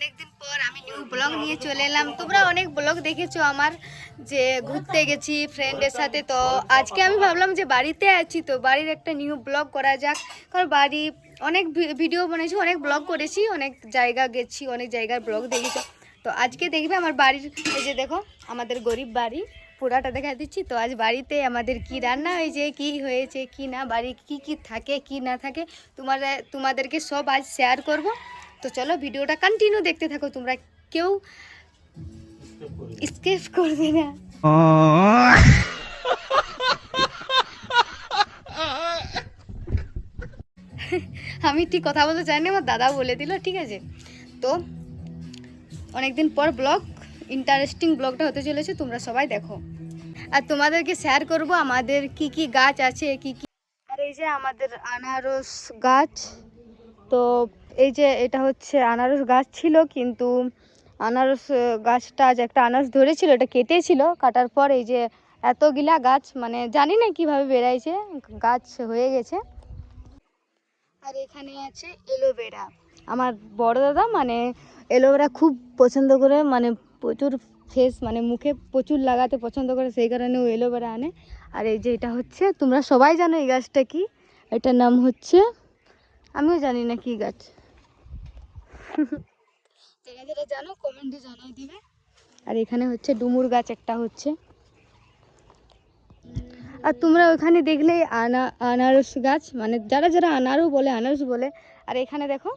অনেকদিন পর আমি নিউ ব্লগ নিয়ে চলে এলাম। তোমরা অনেক ব্লগ দেখেছো আমার, যে ঘুরতে গেছি ফ্রেন্ডের সাথে। তো আজকে আমি ভাবলাম যে বাড়িতে আছি, তো বাড়ির একটা নিউ ব্লগ করা যাক। কারণ বাড়ি অনেক ভিডিও বানিয়েছি, অনেক ব্লগ করেছি, অনেক জায়গা গেছি, অনেক জায়গার ব্লগ দেখেছি। তো আজকে দেখবে আমার বাড়ির, এই যে দেখো আমাদের গরিব বাড়ি, পুরাটা দেখা দিচ্ছি। তো আজ বাড়িতে আমাদের কি রান্না হয়েছে, কি হয়েছে, কি না, বাড়ি কি কি থাকে কি না থাকে, তোমাদেরকে সব আজ শেয়ার করব। তো চলো ভিডিওটা কন্টিনিউ দেখতে থাকো, তোমরা কেউ স্কিপ করবে না। আমি ঠিক কথা বলতে চাইনি, আমার দাদা বলে দিল, ঠিক আছে। তো অনেকদিন পর ব্লগ, ইন্টারেস্টিং ব্লগটা হতে চলেছে, তোমরা সবাই দেখো। আর তোমাদেরকে শেয়ার করব আমাদের কি কি গাছ আছে, কি কি। আর এই যে আমাদের আনারস গাছ, তো এই যে এটা হচ্ছে আনারস গাছ ছিল, কিন্তু আনারস গাছটা আজ একটা আনারস ধরেছিল, এটা কেটেছিল, কাটার পর এই যে এতগুলা গাছ, মানে জানি না কিভাবে বেড়াইছে, গাছ হয়ে গেছে। আর এখানে আছে এলোভেরা। আমার বড় দাদা মানে এলোভেরা খুব পছন্দ করে, মানে প্রচুর ফেস, মানে মুখে প্রচুর লাগাতে পছন্দ করে, সেই কারণে ও এলোভেরা আনে। আর এই যে এটা হচ্ছে, তোমরা সবাই জানো এই গাছটা কি, এটার নাম হচ্ছে, আমিও জানি না কি গাছ। যারা যারা জানো কমেন্টে জানাই দিবে। আর এখানে হচ্ছে ডুমুর গাছ একটা হচ্ছে। আর তোমরা ওখানে দেখলে আনারস গাছ, মানে যারা যারা আনারস বলে। আর এখানে দেখো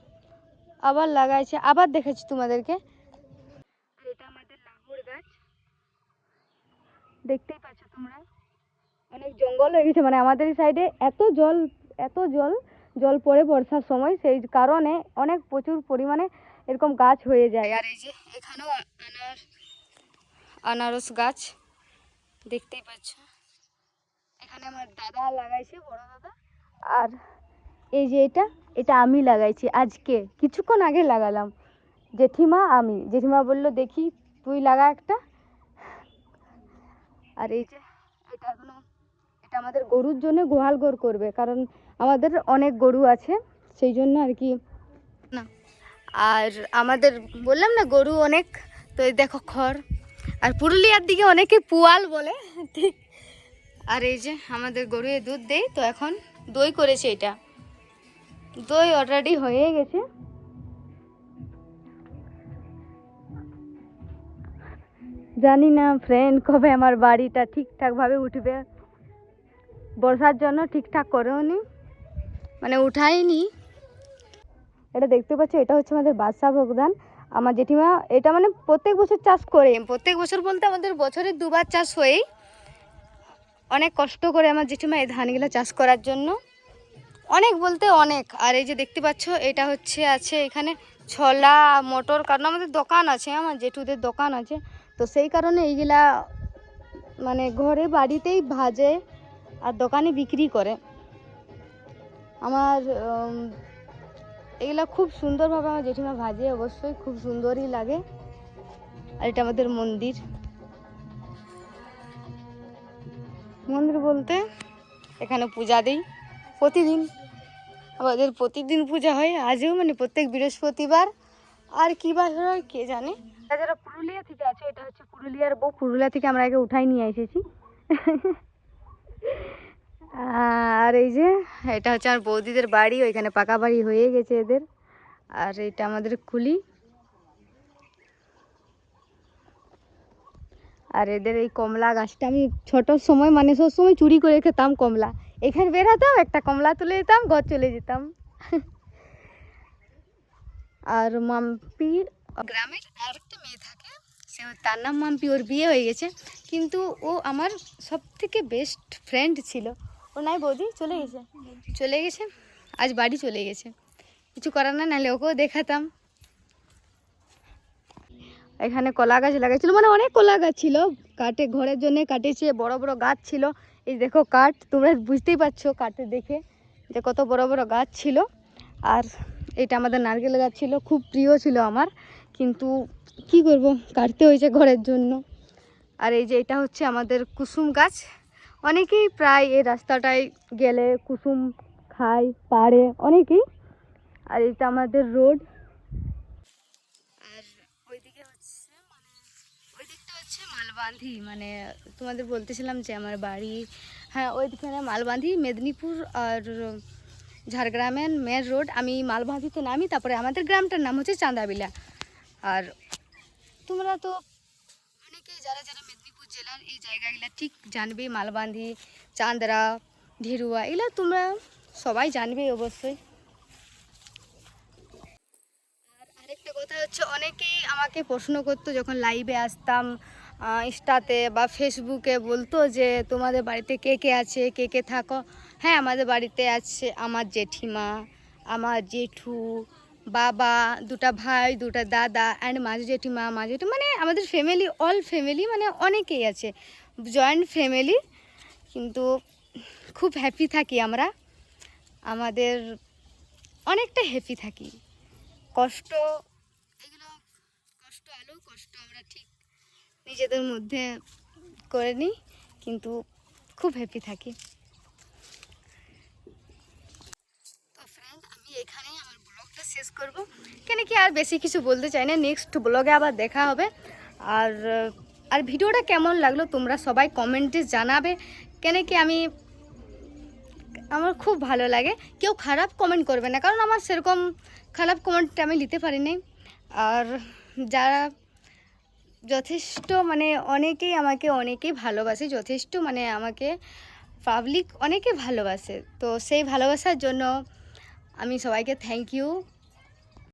আবার লাগাইছে, আবার দেখাচ্ছি তোমাদেরকে। আর এটা আমাদের লাঙ্গুর গাছ, দেখতেই পাচ্ছ তোমরা, অনেক জঙ্গল হয়ে গেছে, মানে আমাদের এই সাইডে এত জল জল পড়ে বর্ষার সময়, সেই কারণে অনেক প্রচুর পরিমাণে এরকম গাছ হয়ে যায়। আর এই যে এখানেও আনারস গাছ দেখতেই পাচ্ছ, এখানে আমার দাদা লাগাইছে, বড় দাদা। আর এই যে এটা আমি লাগাইছি, আজকে কিছুক্ষণ আগে লাগালাম। জেঠিমা বলল দেখি তুই লাগা একটা। আর এই যে এটা আমাদের গরুর জন্য গোয়াল ঘর করবে, কারণ আমাদের অনেক গরু আছে, সেই জন্য আর কি। না, আর আমাদের বললাম না গরু অনেক, তো এই দেখো খড়। আর পুরুলিয়ার দিকে অনেকে পুয়াল বলে, ঠিক। আর এই যে আমাদের গরু দুধ দেয়, তো এখন দই করেছে, এটা দই অলরেডি হয়ে গেছে। জানি না ফ্রেন্ড কবে আমার বাড়িটা ঠিকঠাক ভাবে উঠবে, বর্ষার জন্য ঠিকঠাক করেও নি, মানে উঠাইনি। এটা দেখতে পাচ্ছ, এটা হচ্ছে আমাদের বাদশা ভোগদান। আমার জেঠিমা এটা মানে প্রত্যেক বছর চাষ করে, প্রত্যেক বছর বলতে আমাদের বছরে দুবার চাষ হয়েই, অনেক কষ্ট করে আমার জেঠিমা এই ধানগুলো চাষ করার জন্য, অনেক বলতে অনেক। আর এই যে দেখতে পাচ্ছ এটা হচ্ছে আছে এখানে ছোলা মটর, কারণ আমাদের দোকান আছে, আমার জেঠুদের দোকান আছে, তো সেই কারণে এইগুলা মানে ঘরে বাড়িতেই ভাজে আর দোকানে বিক্রি করে। আমার এগুলা খুব সুন্দরভাবে আমার জেঠিমা ভাজে, অবশ্যই খুব সুন্দরই লাগে। আর এটা আমাদের মন্দির বলতে এখানে পূজা দিই প্রতিদিন, আমাদের প্রতিদিন পূজা হয়, আজও মানে প্রত্যেক বৃহস্পতিবার। আর কি বার হয় কে জানে। যারা পুরুলিয়া থেকে আছে, এটা হচ্ছে পুরুলিয়ার বউ, পুরুলিয়া থেকে আমরা আগে উঠাই নিয়ে এসেছি। আর এই যে এটা হচ্ছে আমার বৌদিদের বাড়ি, ওইখানে পাকা বাড়ি হয়ে গেছে এদের। আর এটা আমাদের কুলি, আর এদের এই কমলা গাছটা আমি ছোটোর সময় মানে সব সময় চুরি করে খেতাম কমলা, এখানে বেরাতাম একটা কমলা তুলে যেতাম, ঘর চলে যেতাম। আর মাম্পি গ্রামের আর একটা মেয়ে থাকে, সে তার নাম মাম্পি, ওর বিয়ে হয়ে গেছে, কিন্তু ও আমার সব থেকে বেস্ট ফ্রেন্ড ছিল। ও নাই বৌদি চলে গেছে, আজ বাড়ি চলে গেছে, কিছু করার না, নাহলে ওকেও দেখাতাম। এখানে কলা গাছ লাগাইছিল, মানে অনেক কলা গাছ ছিল, কাটে ঘরের জন্য কাটেছে, বড় বড় গাছ ছিল। এই দেখো কাঠ, তোমরা বুঝতেই পারছো কাঠে দেখে যে কত বড় বড় গাছ ছিল। আর এটা আমাদের নারকেল গাছ ছিল, খুব প্রিয় ছিল আমার, কিন্তু কি করব, কাটতে হয়েছে ঘরের জন্য। আর এই যে এটা হচ্ছে আমাদের কুসুম গাছ, অনেকেই প্রায় এই রাস্তাটায় গেলে কুসুম খায় পাড়ে অনেকেই। আর এটা আমাদের রোড, আর মালবান্ধি মানে তোমাদের বলতেছিলাম যে আমার বাড়ি, হ্যাঁ ওইখানে মালবান্ধি, মেদিনীপুর আর ঝাড়গ্রামের মেন রোড। আমি মালবাঁধিতে নামি, তারপরে আমাদের গ্রামটার নাম হচ্ছে চাঁদাবিলা। আর তোমরা তো অনেকেই যারা যারা মেদিনীপুর জেলার এই জায়গাগুলো ঠিক জানবে, মালবান্ধি, চাঁদরা, ঢিরুয়া, এগুলো তোমরা সবাই জানবে অবশ্যই। আর আরেকটা কথা হচ্ছে, অনেকেই আমাকে প্রশ্ন করতো যখন লাইভে আসতাম, ইনস্টাতে বা ফেসবুকে, বলতো যে তোমাদের বাড়িতে কে কে আছে, কে কে থাকো। হ্যাঁ, আমাদের বাড়িতে আছে আমার জেঠিমা, আমার জেঠু, বাবা, দুটা ভাই, দুটা দাদা অ্যান্ড মাঝু জেঠিমা, মাঝু জেঠু, মানে আমাদের ফ্যামিলি, অল ফ্যামিলি, মানে অনেকেই আছে, জয়েন্ট ফ্যামিলি। কিন্তু খুব হ্যাপি থাকি আমরা, আমাদের অনেকটা হ্যাপি থাকি। কষ্ট, এগুলো কষ্ট আলো, কষ্ট আমরা ঠিক নিজেদের মধ্যে করে নিই, কিন্তু খুব হ্যাপি থাকি। তো ফ্রেন্ড, আমি এখানেই আমার ব্লগটা শেষ করব, কেন কি আর বেশি কিছু বলতে চাই না। নেক্সট ব্লগে আবার দেখা হবে। আর আর ভিডিওটা কেমন লাগলো তোমরা সবাই কমেন্টে জানাবে, কেন কি আমার খুব ভালো লাগে। কেউ খারাপ কমেন্ট করবে না, কারণ আমার সেরকম খারাপ কমেন্ট আমি নিতে পারি নাই। আর যারা যথেষ্ট মানে অনেকেই ভালোবাসে, যথেষ্ট মানে আমাকে পাবলিক অনেকে ভালোবাসে, তো সেই ভালোবাসার জন্য আমি সবাইকে থ্যাংক ইউ